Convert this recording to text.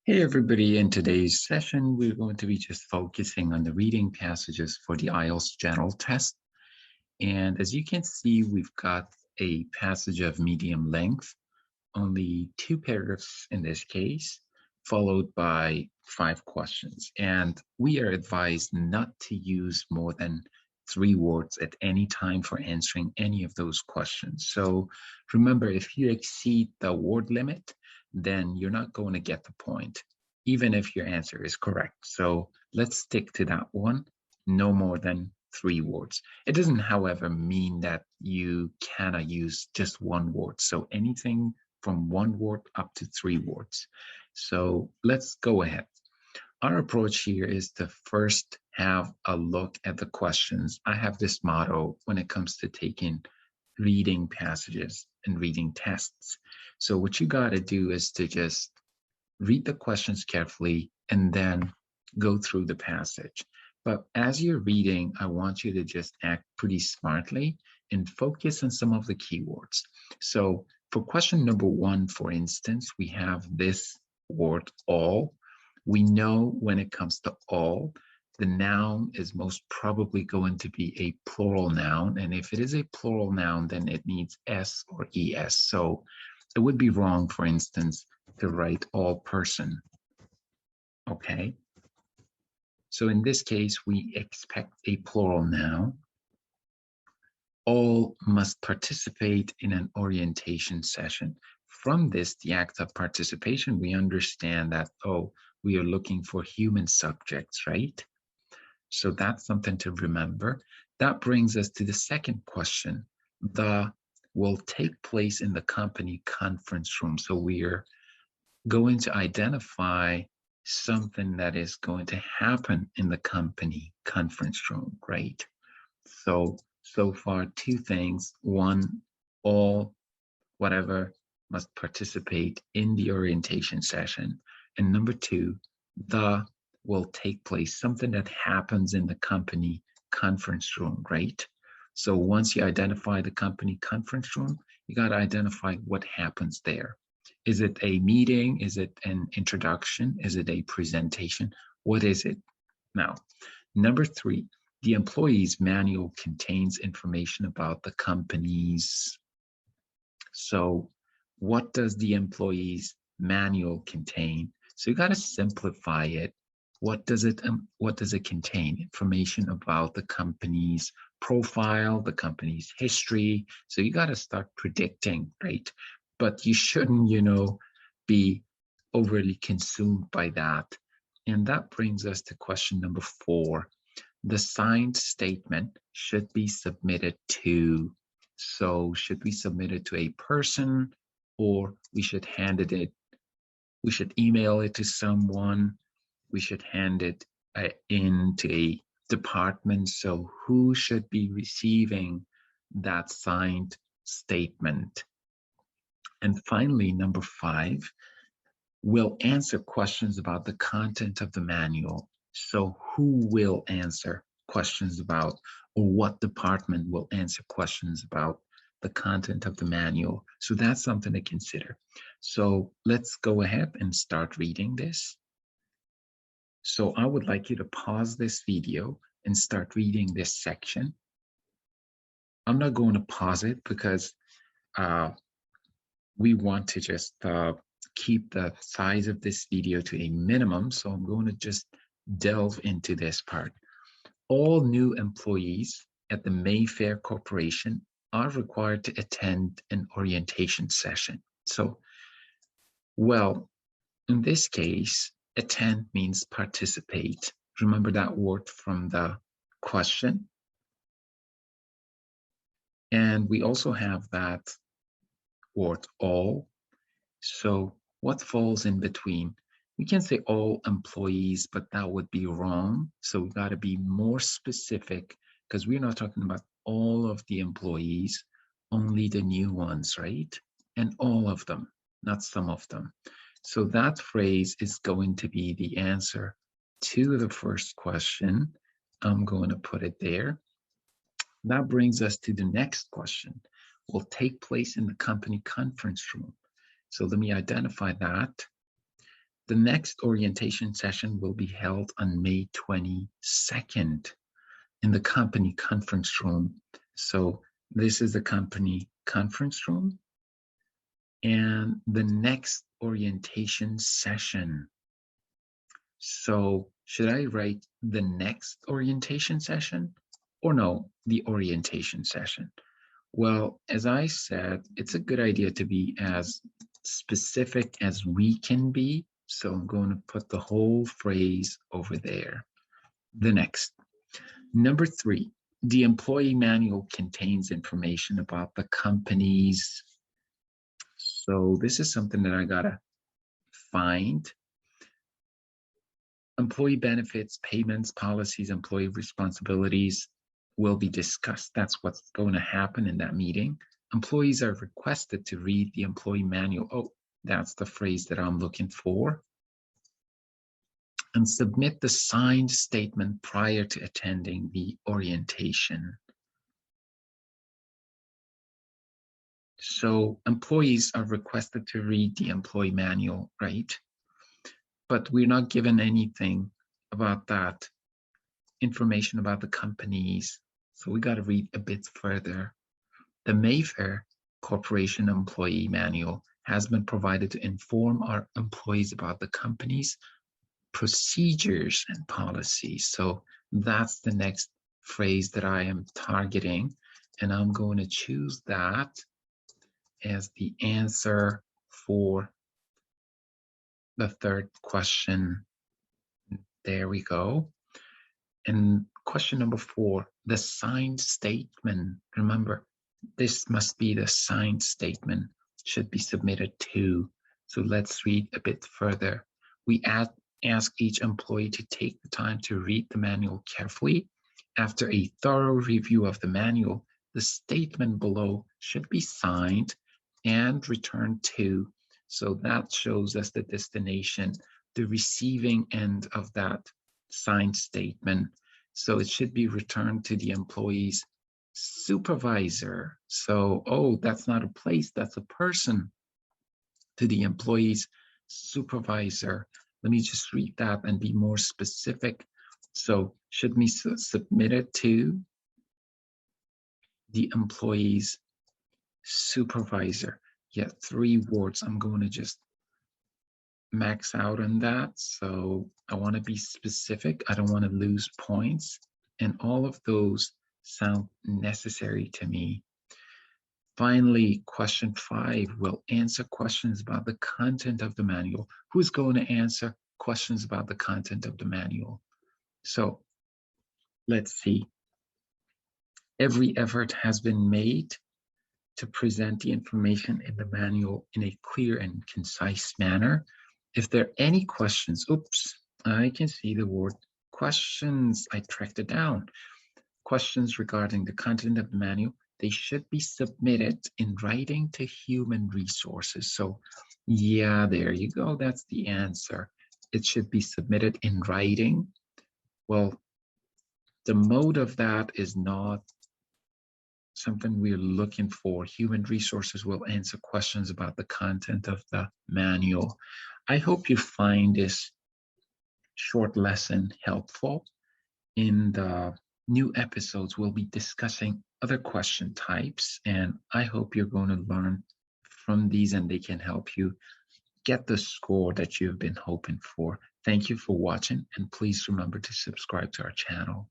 Hey everybody, in today's session, we're going to be just focusing on the reading passages for the IELTS General Test. And as you can see, we've got a passage of medium length, only 2 paragraphs in this case, followed by 5 questions. And we are advised not to use more than 3 words at any time for answering any of those questions. So remember, if you exceed the word limit, then you're not going to get the point, even if your answer is correct. So let's stick to that one, no more than 3 words. It doesn't, however, mean that you cannot use just 1 word. So anything from 1 word up to 3 words. So let's go ahead. Our approach here is to first have a look at the questions. I have this motto when it comes to taking reading passages and reading tests. So what you got to do is to just read the questions carefully and then go through the passage. But as you're reading, I want you to just act pretty smartly and focus on some of the keywords. So for question number 1, for instance, we have this word all. We know when it comes to all, the noun is most probably going to be a plural noun. And if it is a plural noun, then it needs S or ES. So it would be wrong, for instance, to write all person. Okay. So in this case, we expect a plural noun. All must participate in an orientation session. From this, the act of participation, we understand that, oh, we are looking for human subjects, right? So that's something to remember. That brings us to the second question. The will take place in the company conference room. So we are going to identify something that is going to happen in the company conference room, right? So far, 2 things. 1, all, whatever, must participate in the orientation session. And number 2, the will take place, something that happens in the company conference room, right? So once you identify the company conference room, you got to identify what happens there. Is it a meeting? Is it an introduction? Is it a presentation? What is it? Now, number 3, the employee's manual contains information about the company's. So what does the employee's manual contain? So you got to simplify it. What does it contain? Information about the company's profile, the company's history. So you got to start predicting, right? But you shouldn't, be overly consumed by that. And that brings us to question number 4. The signed statement should be submitted to. So should we submit it to a person, or we should we should email it to someone, we should hand it in to a department. So who should be receiving that signed statement? And finally, number 5, we'll answer questions about the content of the manual. So who will answer questions about, or what department will answer questions about the content of the manual? So that's something to consider. So let's go ahead and start reading this. So I would like you to pause this video and start reading this section. I'm not going to pause it because we want to just keep the size of this video to a minimum. So I'm going to just delve into this part. All new employees at the Mayfair Corporation are required to attend an orientation session. So, well, in this case, attend means participate. Remember that word from the question. And we also have that word all. So what falls in between? We can say all employees, but that would be wrong. So we got to be more specific, because we're not talking about all of the employees, only the new ones, right? And all of them, not some of them. So that phrase is going to be the answer to the first question. I'm going to put it there. That brings us to the next question. Will take place in the company conference room. So let me identify that. The next orientation session will be held on May 22nd in the company conference room. So this is the company conference room. And the next orientation session. So should I write the next orientation session or no, the orientation session? Well, as I said, it's a good idea to be as specific as we can be. So I'm going to put the whole phrase over there. The next. Number 3, the employee manual contains information about the company's. So this is something that I gotta find. Employee benefits, payments, policies, employee responsibilities will be discussed. That's what's going to happen in that meeting. Employees are requested to read the employee manual. Oh, that's the phrase that I'm looking for. And submit the signed statement prior to attending the orientation. So employees are requested to read the employee manual, right? But we're not given anything about that information about the companies. So we got to read a bit further. The Mayfair Corporation Employee Manual has been provided to inform our employees about the company's procedures and policies. So that's the next phrase that I am targeting. And I'm going to choose that as the answer for the third question. There we go. And question number 4, the signed statement. Remember, this must be the signed statement, should be submitted to. So let's read a bit further. We ask each employee to take the time to read the manual carefully. After a thorough review of the manual, the statement below should be signed and returned to. So that shows us the destination, the receiving end of that signed statement. So it should be returned to the employee's supervisor. So, oh, that's not a place, that's a person. To the employee's supervisor. Let me just read that and be more specific. So should we submit it to the employee's supervisor? Yeah, 3 words. I'm going to just max out on that. So I want to be specific. I don't want to lose points. And all of those sound necessary to me. Finally, question 5 will answer questions about the content of the manual. Who's going to answer questions about the content of the manual? So let's see. Every effort has been made to present the information in the manual in a clear and concise manner. If there are any questions, oops, I can see the word questions. I tracked it down. Questions regarding the content of the manual, they should be submitted in writing to human resources. So yeah, there you go. That's the answer. It should be submitted in writing. Well, the mode of that is not something we're looking for. Human resources will answer questions about the content of the manual. I hope you find this short lesson helpful. In the new episodes, we'll be discussing other question types, and I hope you're going to learn from these and they can help you get the score that you've been hoping for. Thank you for watching, and please remember to subscribe to our channel.